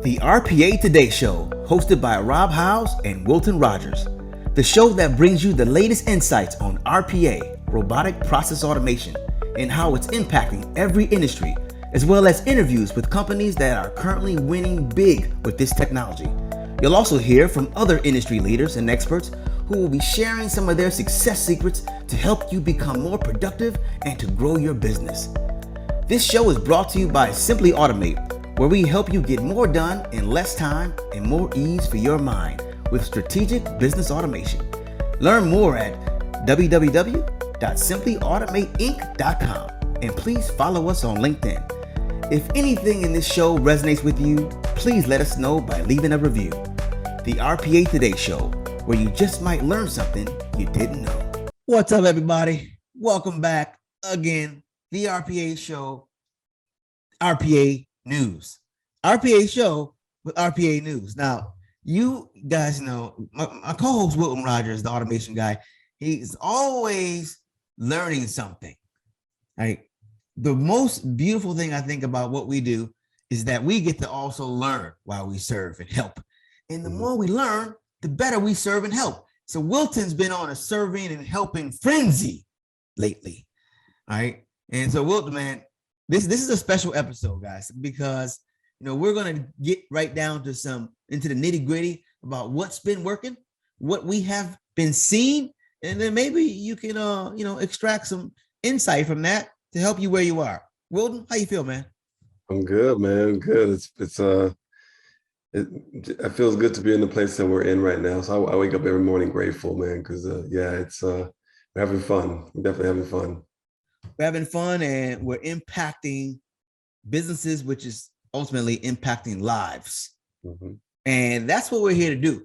The RPA Today Show, hosted by Howze and Wilton Rogers. The show that brings you the latest insights on RPA, robotic process automation, and how it's impacting every industry, as well as interviews with companies that are currently winning big with this technology. You'll also hear from other industry leaders and experts who will be sharing some of their success secrets to help you become more productive and to grow your business. This show is brought to you by Simply Automate, where we help you get more done in less time and more ease for your mind with strategic business automation. Learn more at www.simplyautomateinc.com, and please follow us on LinkedIn. If anything in this show resonates with you, please let us know by leaving a review. The RPA Today Show, where you just might learn something you didn't know. What's up, everybody? Welcome back again. The RPA Show, RPA News. RPA Show with RPA News. Now, you guys know my co-host Wilton Rogers, the automation guy, he's always learning something. Right? The most beautiful thing I think about what we do is that we get to also learn while we serve and help. And the more we learn, the better we serve and help. So Wilton's been on a serving and helping frenzy lately. All right. And so Wilton, man, this is a special episode, guys, because we're gonna get right down to into the nitty-gritty about what's been working, what we have been seeing, and then maybe you can extract some insight from that to help you where you are. Wilton, how you feel, man? I'm good, man. I'm good. It feels good to be in the place that we're in right now. So I wake up every morning grateful, man, because we're having fun. We're definitely having fun. We're having fun, and we're impacting businesses, which is ultimately impacting lives. Mm-hmm. And that's what we're here to do.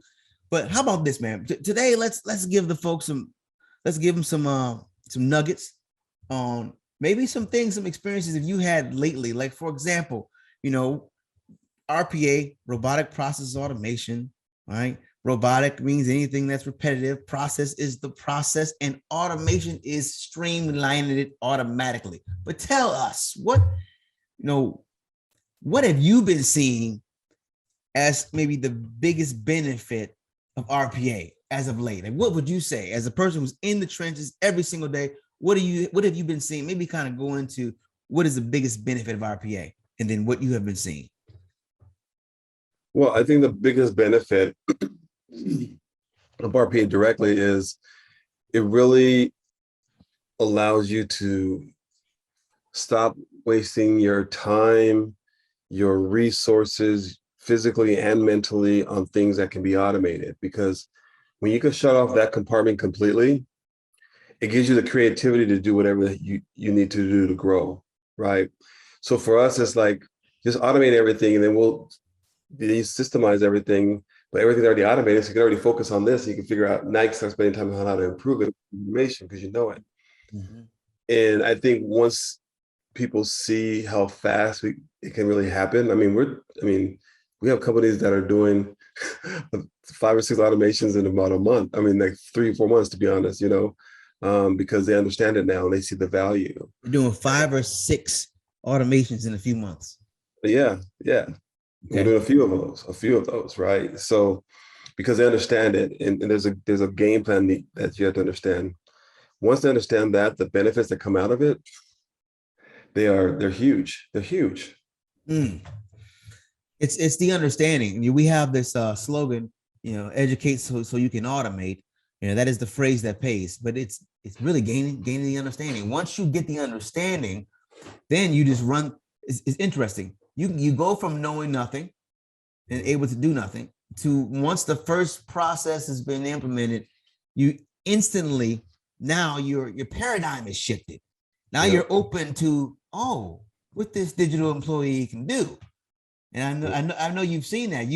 But how about this, man? Today, let's give the folks some nuggets on maybe some things, some experiences that you had lately. Like, for example, RPA, robotic process automation, right? Robotic means anything that's repetitive. Process is the process, and automation is streamlining it automatically. But tell us, what have you been seeing as maybe the biggest benefit of RPA as of late? Like, what would you say as a person who's in the trenches every single day? What have you been seeing? Maybe kind of go into what is the biggest benefit of RPA, and then what you have been seeing. Well, I think the biggest benefit of RPA directly is it really allows you to stop wasting your time, your resources, physically and mentally, on things that can be automated. Because when you can shut off that compartment completely, it gives you the creativity to do whatever you need to do to grow, right? So for us, it's like just automate everything, and then you systemize everything, but everything's already automated, so you can already focus on this. You can figure out, now you can start spending time on how to improve it, information, because you know it. Mm-hmm. And I think once people see how fast it can really happen, we have companies that are doing 5 or 6 automations in about a month. Like 3 or 4 months, to be honest, because they understand it now and they see the value. We're doing 5 or 6 automations in a few months. Yeah. Okay. We're doing a few of those, right? So because they understand it, and there's a game plan that you have to understand. Once they understand that, the benefits that come out of it, they're huge. They're huge. It's the understanding. We have this slogan, educate so you can automate. That is the phrase that pays, but it's really gaining the understanding. Once you get the understanding, then you just run. It's interesting. You go from knowing nothing and able to do nothing to, once the first process has been implemented, you instantly, now your paradigm is shifted. Now you're open to, what this digital employee can do. And I know you've seen that.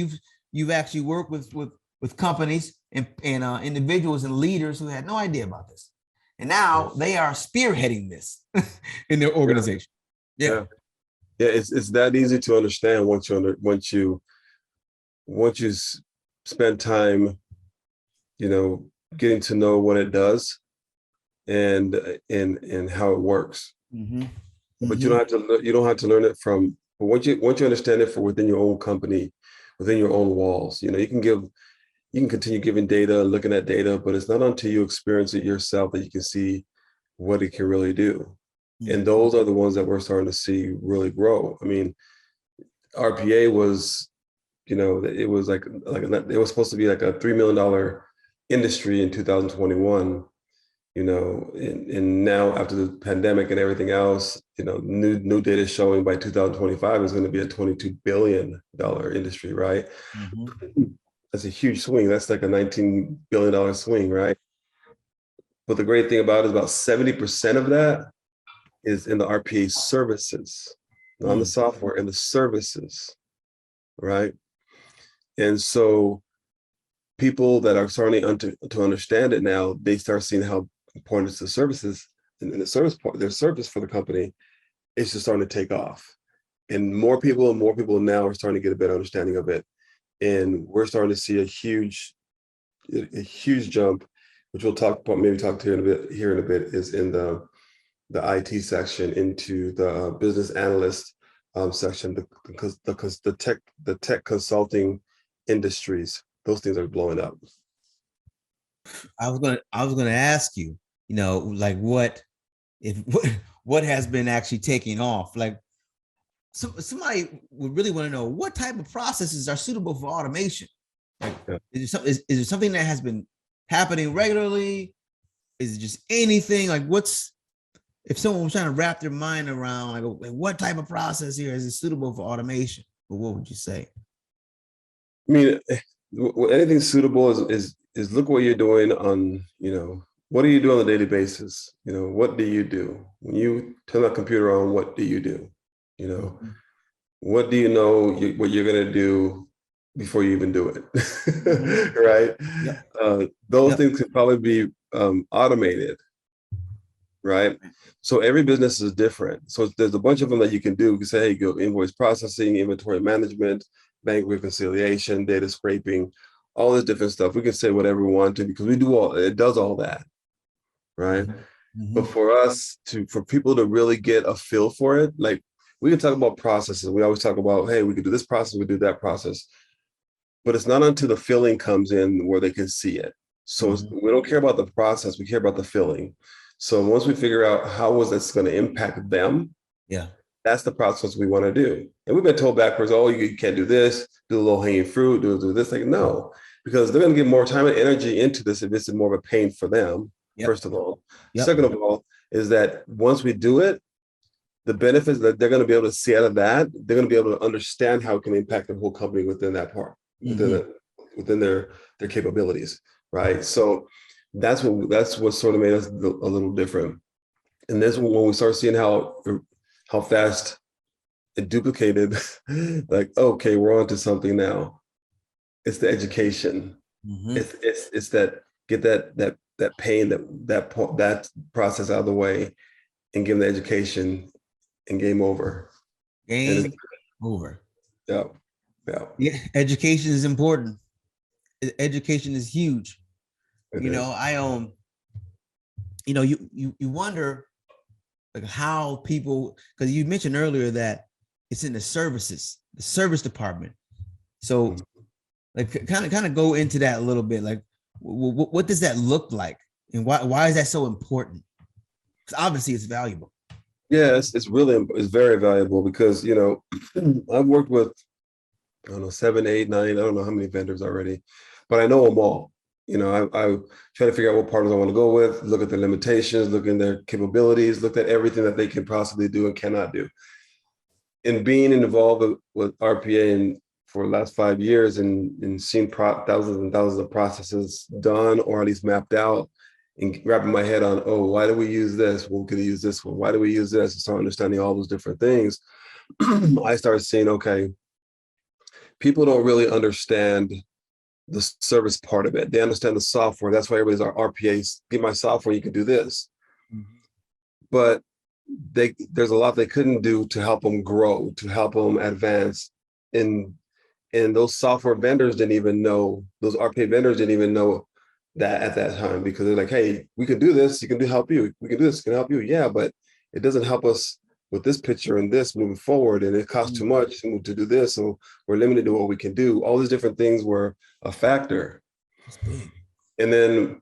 You've actually worked with companies and individuals and leaders who had no idea about this, and now they are spearheading this in their organization. Yeah, it's that easy to understand once you spend time, getting to know what it does and how it works. Mm-hmm. But you don't have to learn it from. But once you understand it from within your own company, within your own walls. You know, you can continue giving data, looking at data, but it's not until you experience it yourself that you can see what it can really do. And those are the ones that we're starting to see really grow. I mean, RPA was, you know, it was like it was supposed to be like a $3 million industry in 2021, you know, and now after the pandemic and everything else, you know, new data showing by 2025 is going to be a $22 billion industry, right? That's a huge swing. That's like a $19 billion swing, right? But the great thing about it is about 70% of that is in the RPA services, not the software, and the services, right? And so people that are starting to understand it now, they start seeing how important it's the services and the service part, their service for the company is just starting to take off. And more people now are starting to get a better understanding of it. And we're starting to see a huge jump, which we'll talk about, maybe talk to here in a bit, is in the IT section into the business analyst section, because the tech consulting industries, those things are blowing up. I was gonna ask you, you know, like what has been actually taking off? Like somebody would really want to know what type of processes are suitable for automation. Like, is there something that has been happening regularly? Is it just anything? Like, if someone was trying to wrap their mind around like what type of process here is suitable for automation? But what would you say? I mean, anything suitable is look what you're doing on, you know, what do you do on a daily basis? You know, what do you do when you turn that computer on? What do you do? You know, what do you know what you're going to do before you even do it? Right? Yep. Those things could probably be automated, right? So every business is different. So there's a bunch of them that you can do. You can say, hey, go invoice processing, inventory management, bank reconciliation, data scraping, all this different stuff. We can say whatever we want to because it does all that, right? But for people to really get a feel for it, like we can talk about processes. We always talk about, hey, we could do this process, we do that process. But it's not until the filling comes in where they can see it. So we don't care about the process, we care about the filling. So once we figure out how is this going to impact them, that's the process we want to do. And we've been told backwards, oh, you can't do this, do the low-hanging fruit, do this. Like, no, because they're going to get more time and energy into this if it's more of a pain for them, first of all. Second of all, is that once we do it, the benefits that they're going to be able to see out of that, they're going to be able to understand how it can impact the whole company within that part, within their capabilities, right? So that's what sort of made us a little different. And this when we start seeing how fast it duplicated, like, okay, we're on to something now. It's the education. It's that get that pain, that process out of the way and give them the education and game over. Game over. Yeah. Education is important. Education is huge. You know, you wonder like how people, because you mentioned earlier that it's in the service department. So like kind of go into that a little bit. Like what does that look like? And why is that so important? Because obviously it's valuable. Yeah, it's very valuable because, you know, I've worked with, I don't know, 7, 8, 9, I don't know how many vendors already, but I know them all. You know, I try to figure out what partners I want to go with, look at their limitations, look at their capabilities, look at everything that they can possibly do and cannot do. And being involved with RPA for the last 5 years and seeing thousands and thousands of processes done or at least mapped out, and wrapping my head on, oh, why do we use this? Well, could we use this one? Why do we use this? And start understanding all those different things. I started seeing, okay, people don't really understand the service part of it. They understand the software. That's why everybody's our RPAs. Get my software, you can do this. But there's a lot they couldn't do to help them grow, to help them advance. And those software vendors didn't even know, those RPA vendors didn't even know that at that time, because they're like, hey, we can do this, help you. We can do this, can help you. Yeah, but it doesn't help us with this picture and this moving forward, and it costs too much to do this, so we're limited to what we can do. All these different things were a factor. That's big. And then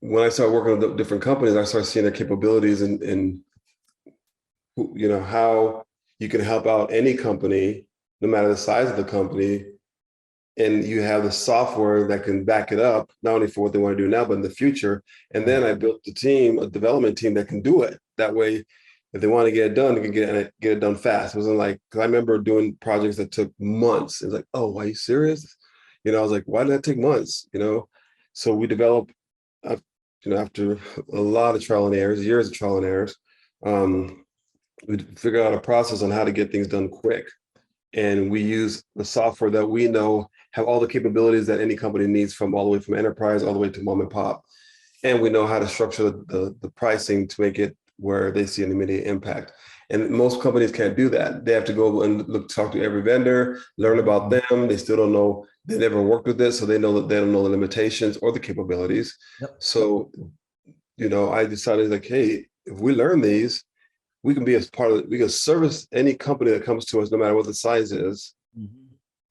when I started working with different companies, I started seeing their capabilities and how you can help out any company, no matter the size of the company, and you have the software that can back it up, not only for what they want to do now, but in the future. And then I built a development team that can do it. That way, if they want to get it done, they can get it done fast. It wasn't like, because I remember doing projects that took months. It's like, oh, are you serious? I was like, why did that take months? So we developed, after a lot of trial and errors, years of trial and errors, we figured out a process on how to get things done quick. And we use the software that we know have all the capabilities that any company needs, from all the way from enterprise all the way to mom and pop. And we know how to structure the pricing to make it where they see an immediate impact. And most companies can't do that. They have to go and talk to every vendor, learn about them. They still don't know. They never worked with this, so they know that they don't know the limitations or the capabilities. Yep. So, I decided, like, hey, if we learn these, we can be as part of it. We can service any company that comes to us, no matter what the size is,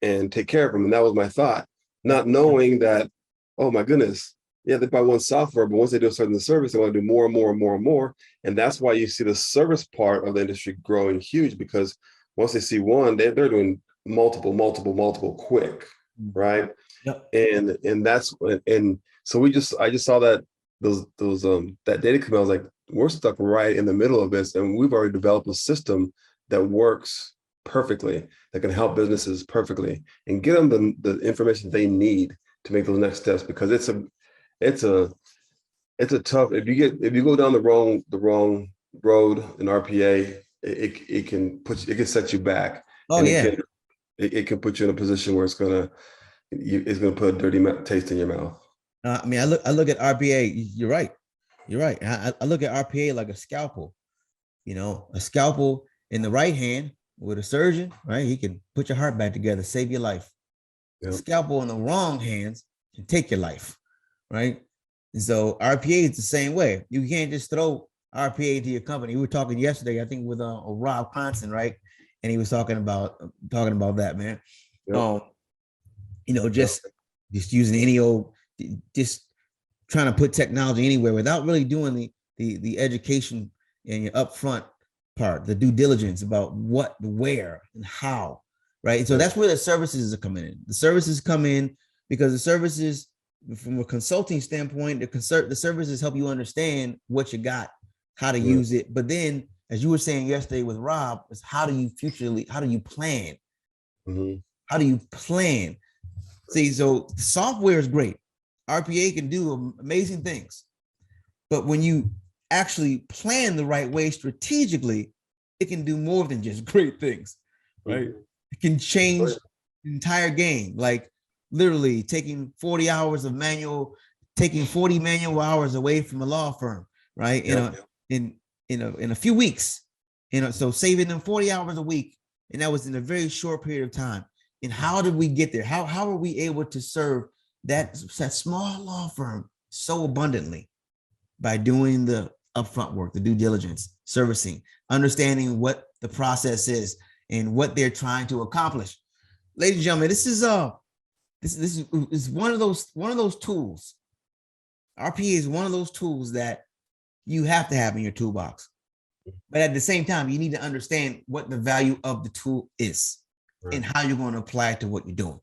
and take care of them. And that was my thought, not knowing that, oh my goodness, yeah, they buy one software, but once they do a certain service, they want to do more and more and more and more. And that's why you see the service part of the industry growing huge, because once they see one, they're doing multiple quick, right? Yep. And that's and so I just saw that that data come out. I was like, we're stuck right in the middle of this, and we've already developed a system that works perfectly, that can help businesses perfectly and get them the information they need to make those next steps. Because it's a tough, if you go down the wrong road in RPA, it can set you back. Oh, and yeah. it can put you in a position where it's gonna put a dirty taste in your mouth. I mean, I look at RPA. You're right. I look at RPA like a scalpel. A scalpel in the right hand with a surgeon, right? He can put your heart back together, save your life. Yep. Scalpel in the wrong hands can take your life, right? And so RPA is the same way. You can't just throw RPA to your company. We were talking yesterday, I think, with Rob Conson, right? And he was talking about that, man. Yep. Just using any old, just trying to put technology anywhere without really doing the education and your upfront part, the due diligence about what, where, and how, right? And so that's where the services are coming in. The services come in because the services, from a consulting standpoint, the services help you understand what you got, how to use it. But then, as you were saying yesterday with Rob, is how do you plan? How do you plan? See, so software is great. RPA can do amazing things. But when you actually plan the right way strategically, it can do more than just great things, right? It can change the entire game. Like literally taking 40 manual hours away from a law firm, right? In a few weeks, so saving them 40 hours a week. And that was in a very short period of time. And how did we get there? How are we able to serve that small law firm so abundantly? By doing the upfront work, the due diligence, servicing, understanding what the process is and what they're trying to accomplish. Ladies and gentlemen, this is one of those tools. RPA is one of those tools that you have to have in your toolbox. But at the same time, you need to understand what the value of the tool is and how you're going to apply it to what you're doing.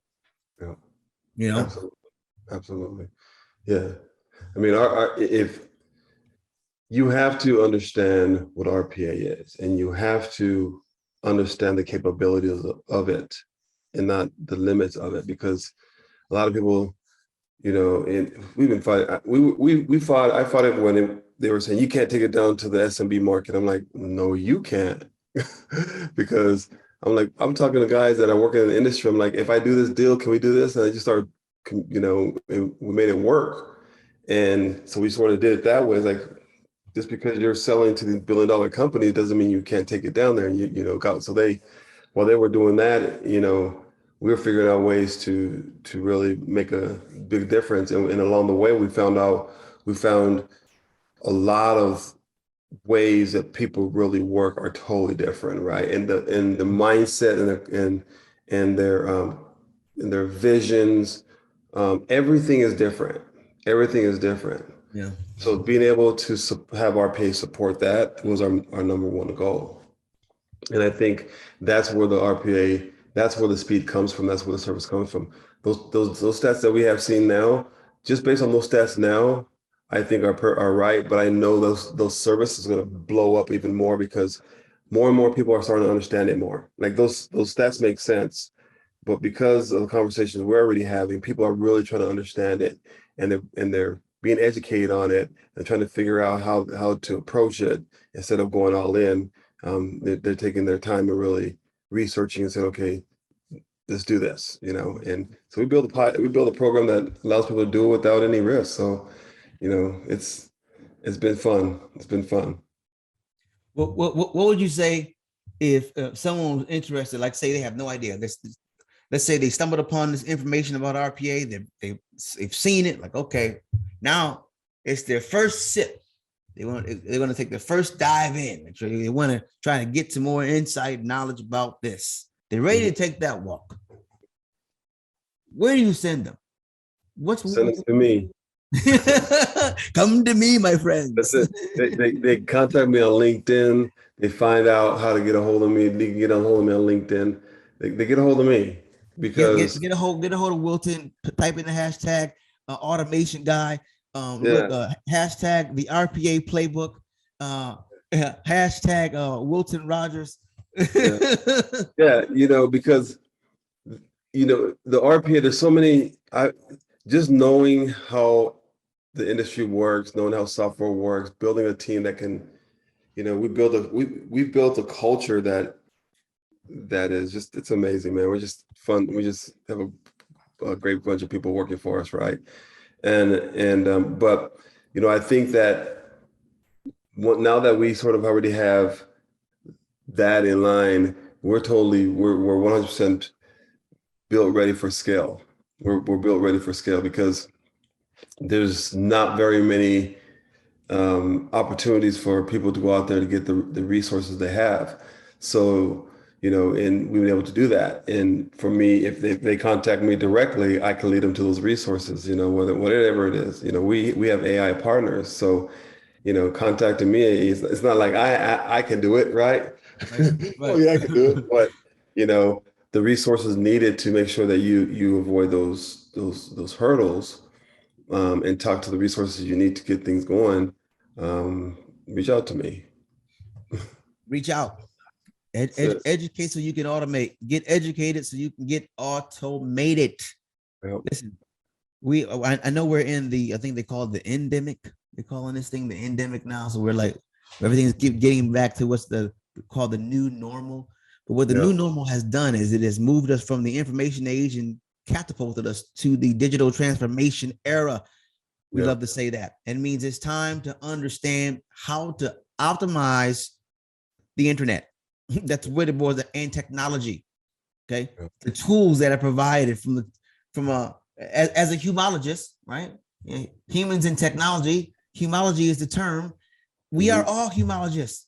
Yeah. Absolutely. Yeah. I mean, if you have to understand what RPA is, and you have to understand the capabilities of it and not the limits of it, because a lot of people, and we've been fighting. I fought it when they were saying you can't take it down to the SMB market. I'm like, no, you can't, because I'm talking to guys that are working in the industry. I'm like, if I do this deal, can we do this? And I just started, we made it work. And so we sort of did it that way. It's like, just because you're selling to the billion-dollar company doesn't mean you can't take it down there. And so while they were doing that, we were figuring out ways to really make a big difference. And along the way, we found a lot of ways that people really work are totally different, right? And the mindset and their visions, everything is different. Everything is different. Yeah. So being able to have RPA support that was our number one goal. And I think that's where the RPA, that's where the speed comes from. That's where the service comes from. Those stats that we have seen now, just based on those stats now, I think are right. But I know those services are going to blow up even more because more and more people are starting to understand it more. Like those stats make sense, but because of the conversations we're already having, people are really trying to understand it, and they're being educated on it and trying to figure out how to approach it instead of going all in. They're taking their time and really researching and saying, okay, let's do this, And so we build a program that allows people to do it without any risk. So, it's been fun. It's been fun. What would you say if someone was interested, like say they have no idea, let's say they stumbled upon this information about RPA, they've seen it, like, okay, now it's their they're going to take the first dive in. They want to try to get to more insight, knowledge about this. They're ready to take that walk. Where do you send them? Send it to me. Come to me, my friend. That's it. They contact me on LinkedIn. They find out how to get a hold of me. They can get a hold of me on LinkedIn. They get a hold of me because get a hold of Wilton. Type in the hashtag automation guy. Hashtag the RPA playbook. Hashtag Wilton Rogers. Yeah, because the RPA. There's so many. Just knowing how the industry works, knowing how software works, building a team that can, we've built a culture that is just, it's amazing, man. We're just fun. We just have a great bunch of people working for us, right? But I think that now that we sort of already have that in line, we're 100% built ready for scale. We're built ready for scale because there's not very many opportunities for people to go out there to get the resources they have. So, and we've been able to do that. And for me, if they contact me directly, I can lead them to those resources, whatever it is. We have AI partners. So, contacting me, it's not like I can do it, right? Right. Oh yeah, I can do it. But, the resources needed to make sure that you avoid those hurdles, and talk to the resources you need to get things going. Reach out to me. Reach out. Educate so you can automate. Get educated so you can get automated. Yep. Listen, I know we're in I think they call it the endemic. They're calling this thing the endemic now. So we're like, everything's keep getting back to what's called the new normal. But what the new normal has done is it has moved us from the information age and catapulted us to the digital transformation era. We love to say that. It means it's time to understand how to optimize the internet. That's what it was, and technology. Okay, the tools that are provided as a humologist, right? Humans in technology. Humology is the term. We are all humologists.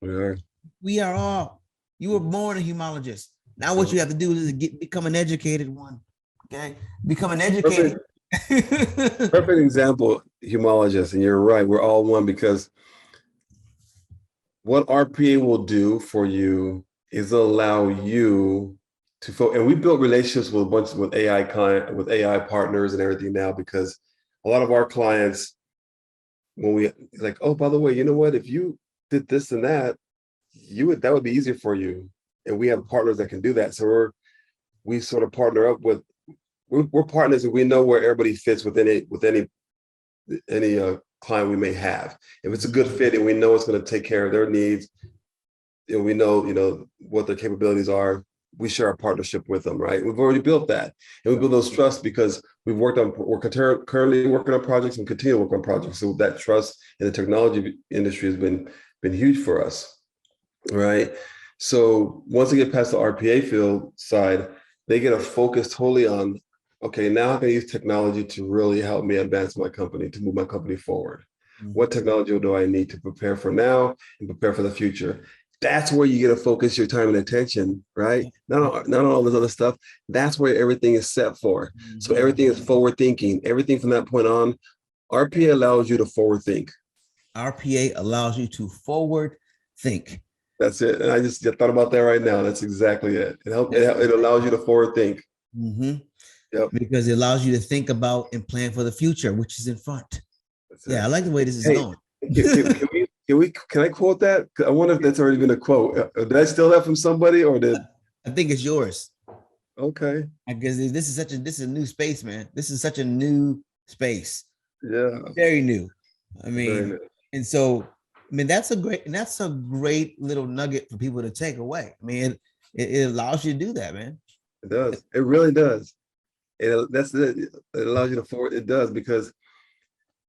We are all. You were born a humologist. Now what you have to do is become an educated one. Okay, become an educated. Perfect example, humologist, and you're right. We're all one, because what RPA will do for you is allow you to and we built relationships with AI partners and everything now, because a lot of our clients, when we like, oh, by the way, you know what? If you did this and that, that would be easier for you. And we have partners that can do that. So we sort of partner up with. We're partners, and we know where everybody fits with any client we may have. If it's a good fit and we know it's going to take care of their needs, and we know what their capabilities are, we share our partnership with them, right? We've already built that, and we build those trusts because we're currently working on projects and continue to work on projects. So that trust in the technology industry has been huge for us, right? So once they get past the RPA field side, they get a focus totally on, okay, now I can use technology to really help me advance my company, to move my company forward. What technology do I need to prepare for now and prepare for the future? That's where you get to focus your time and attention, right? Not all this other stuff. That's where everything is set for. So everything is forward thinking. Everything from that point on, RPA allows you to forward think. RPA allows you to forward think. That's it. And I just thought about that right now. That's exactly it. It allows you to forward think. Mm-hmm. Yep. Because it allows you to think about and plan for the future, which is in front. Yeah, I like the way this is going. Can I quote that? I wonder if that's already been a quote. Did I steal that from somebody or did? I think it's yours. Okay. I guess this is a new space, man. This is such a new space. Yeah. Very new. I mean, and so I mean that's a great little nugget for people to take away. I mean, it allows you to do that, man. It does. It really does. It allows you to forward. It does because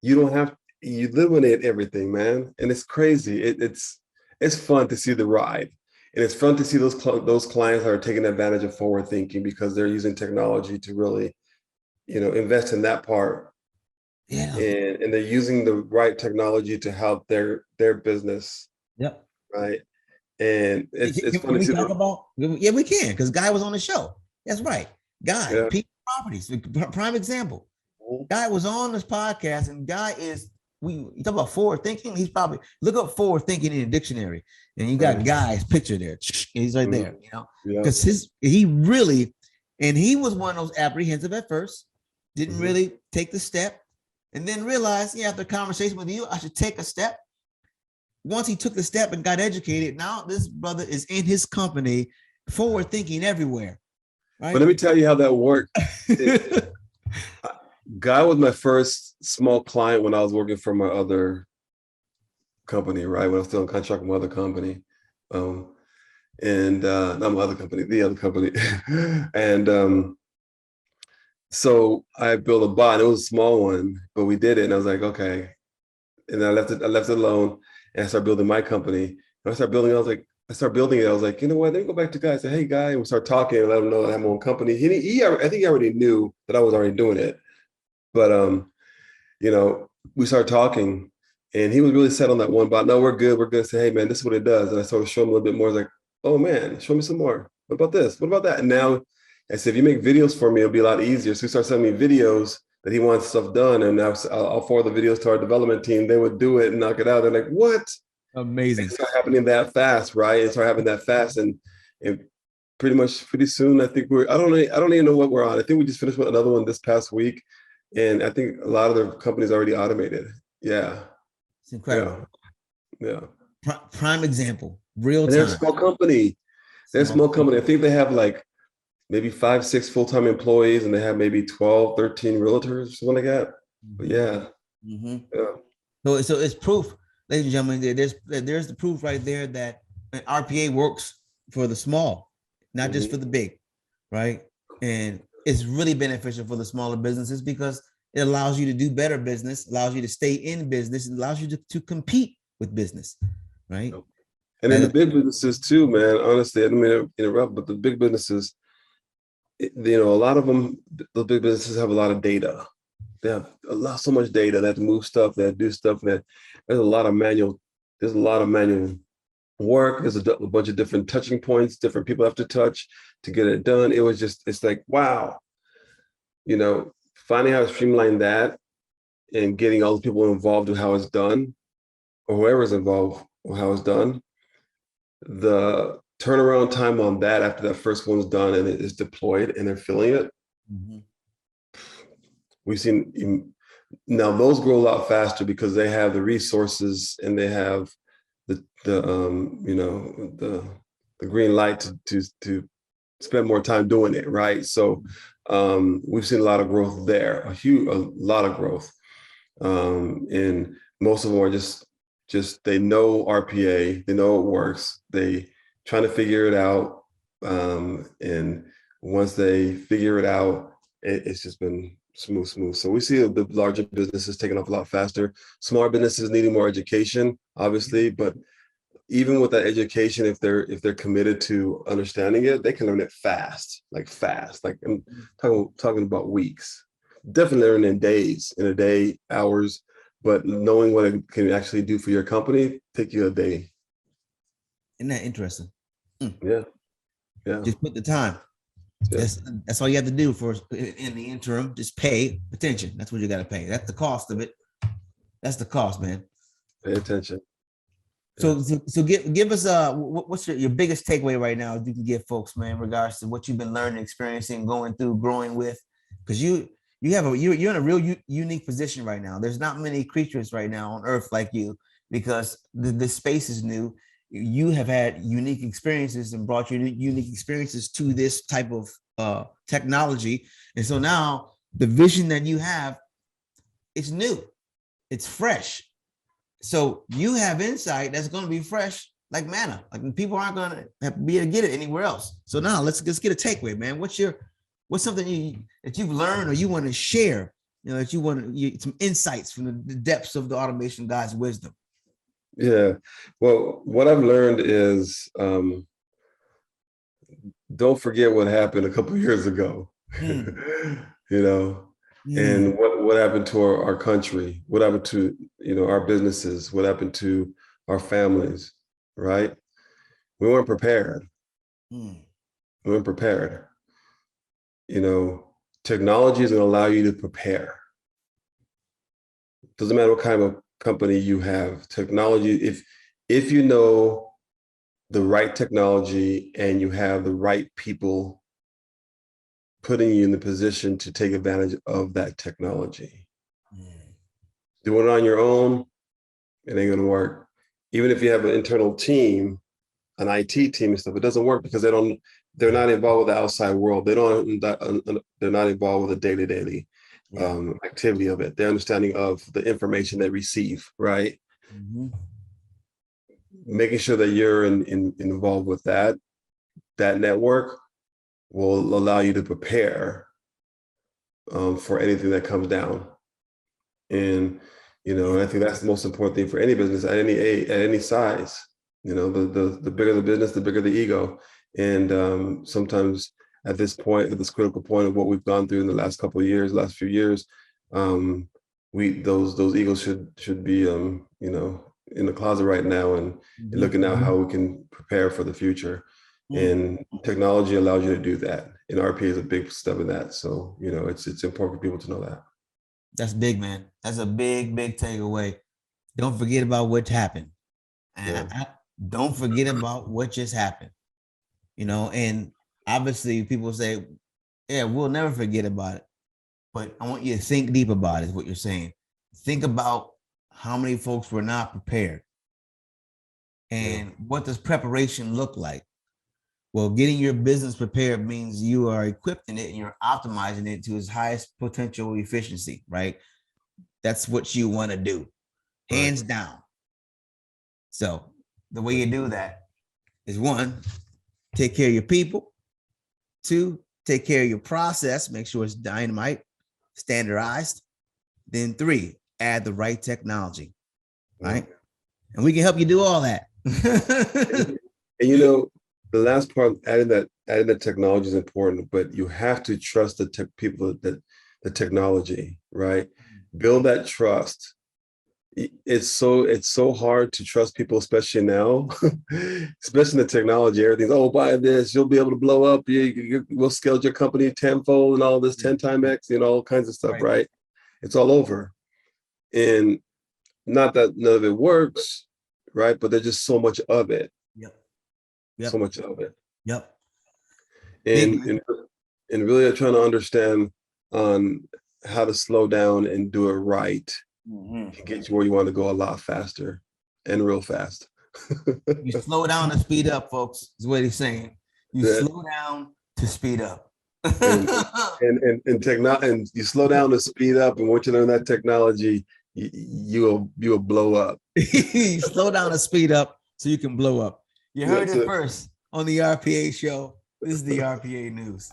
you don't have you eliminate everything, man, and it's crazy. It's fun to see the ride, and it's fun to see those clients that are taking advantage of forward thinking because they're using technology to really, invest in that part. Yeah, and they're using the right technology to help their business. Yep. Right. And it's fun to see. Yeah, we can because Guy was on the show. That's right, Guy. Peak Properties, prime example. Guy was on this podcast, and Guy is you talk about forward thinking. He's probably look up forward thinking in a dictionary, and you got Guy's picture there. He's right there, because he was one of those apprehensive at first, didn't really take the step, and then realized, after a conversation with you, I should take a step. Once he took the step and got educated, now this brother is in his company, forward thinking everywhere. Right? But let me tell you how that worked. Guy was my first small client when I was working for my other company, right? When I was still in contract with my other company. Not my other company, the other company. And so I built a bot. It was a small one, but we did it. And I was like, okay. And then I left it alone and I started building my company. And I started building it. I was like, you know what? Let me go back to Guy and say, hey, Guy, and we start talking and let him know that I have my own company. I think he already knew that I was already doing it. But, we started talking and he was really set on that one bot. No, we're good. We're good. I say, hey, man, this is what it does. And I sort of show him a little bit more. I was like, oh, man, show me some more. What about this? What about that? And now I said, if you make videos for me, it'll be a lot easier. So he started sending me videos that he wants stuff done. And now I'll forward the videos to our development team. They would do it and knock it out. They're like, what? Amazing. It started happening that fast, right? It started happening that fast. And pretty soon, I think I don't even know what we're on. I think we just finished with another one this past week. And I think a lot of the companies already automated. Yeah. It's incredible. Yeah. Prime example, real time. They're a small company. I think they have like maybe 5-6 full-time employees and they have maybe 12-13 realtors, something like that. But yeah. So it's proof, ladies and gentlemen, there's the proof right there that RPA works for the small, not just for the big, right? And it's really beneficial for the smaller businesses because it allows you to do better business, allows you to stay in business, and allows you to compete with business, right? And then the big businesses too, man, honestly, I don't mean to interrupt, but the big businesses, a lot of them, the big businesses have a lot of data. They have so much data. They have to move stuff, they have to do stuff. There's a lot of manual work. There's a bunch of different touching points, different people have to touch to get it done. It's like, wow, finding how to streamline that and getting all the people involved with how it's done, or whoever's involved with how it's done. The turnaround time on that after that first one's done and it is deployed and they're filling it. We've seen now those grow a lot faster because they have the resources and they have the green light to spend more time doing it, right? So we've seen a lot of growth there, a lot of growth, and most of them are just they know RPA, they know it works, they trying to figure it out, and once they figure it out, it's just been smooth. So we see the larger businesses taking off a lot faster. Smaller businesses needing more education, obviously, but even with that education, if they're committed to understanding it, they can learn it fast. Like I'm talking about weeks. Definitely learn in days, in a day, hours. but knowing what it can actually do for your company take you a day. Isn't that interesting? Yeah. Just put the time. Yeah. That's all you have to do for in the interim. Just pay attention. That's what you got to pay. That's the cost of it. That's the cost, man. Pay attention. So give us what's your biggest takeaway right now you can give folks, man, in regards to what you've been learning, experiencing, going through, growing with, because you're in a real unique position right now. There's not many creatures right now on earth like you, because the space is new. You have had unique experiences and brought your unique experiences to this type of technology, and so now the vision that you have, it's new, it's fresh. So you have insight that's going to be fresh like manna. Like people aren't going to be able to get it anywhere else. So now let's get a takeaway, man. What's something that you've learned or you want to share? That you want some insights from the depths of the automation God's wisdom. Yeah. Well, what I've learned is don't forget what happened a couple of years ago. And what happened to our country, what happened to, our businesses, what happened to our families, right? We weren't prepared. We weren't prepared. Technology is going to allow you to prepare. Doesn't matter what kind of company you have. Technology, if you know the right technology and you have the right people putting you in the position to take advantage of that technology. Doing it on your own, it ain't gonna work. Even if you have an internal team, an IT team and stuff, it doesn't work because they're not involved with the outside world. They're not involved with the day-to-day activity of it. Their understanding of the information they receive, right? Making sure that you're involved with that network will allow you to prepare for anything that comes down. And, I think that's the most important thing for any business at any age, at any size. The bigger the business, the bigger the ego. And sometimes at this critical point of what we've gone through in the last few years, those egos should be, in the closet right now and looking at how we can prepare for the future. And technology allows you to do that. And RPA is a big step in that. So, it's important for people to know that. That's big, man. That's a big takeaway. Don't forget about what happened. And don't forget about what just happened. And obviously people say, yeah, we'll never forget about it. But I want you to think deep about it, is what you're saying. Think about how many folks were not prepared. And what does preparation look like? Well, getting your business prepared means you are equipped in it and you're optimizing it to its highest potential efficiency, right? That's what you want to do, hands down. So the way you do that is 1, take care of your people. 2, take care of your process, make sure it's dynamite, standardized. Then 3, add the right technology, right? And we can help you do all that. And the last part, adding that technology is important, but you have to trust the technology, right? Build that trust. It's so hard to trust people, especially now, especially in the technology. Everything's, buy this, you'll be able to blow up. We'll scale your company tenfold and all this 10 times X, all kinds of stuff, right? It's all over. And not that none of it works, right? But there's just so much of it. Yep. So much of it. Yep. And really trying to understand on how to slow down and do it right and get you where you want to go a lot faster and real fast. You slow down to speed up, folks, is what he's saying. You slow down to speed up. and you slow down to speed up, and once you learn that technology, you will blow up. You slow down to speed up so you can blow up. You heard it first on the RPA Show. This is the RPA News.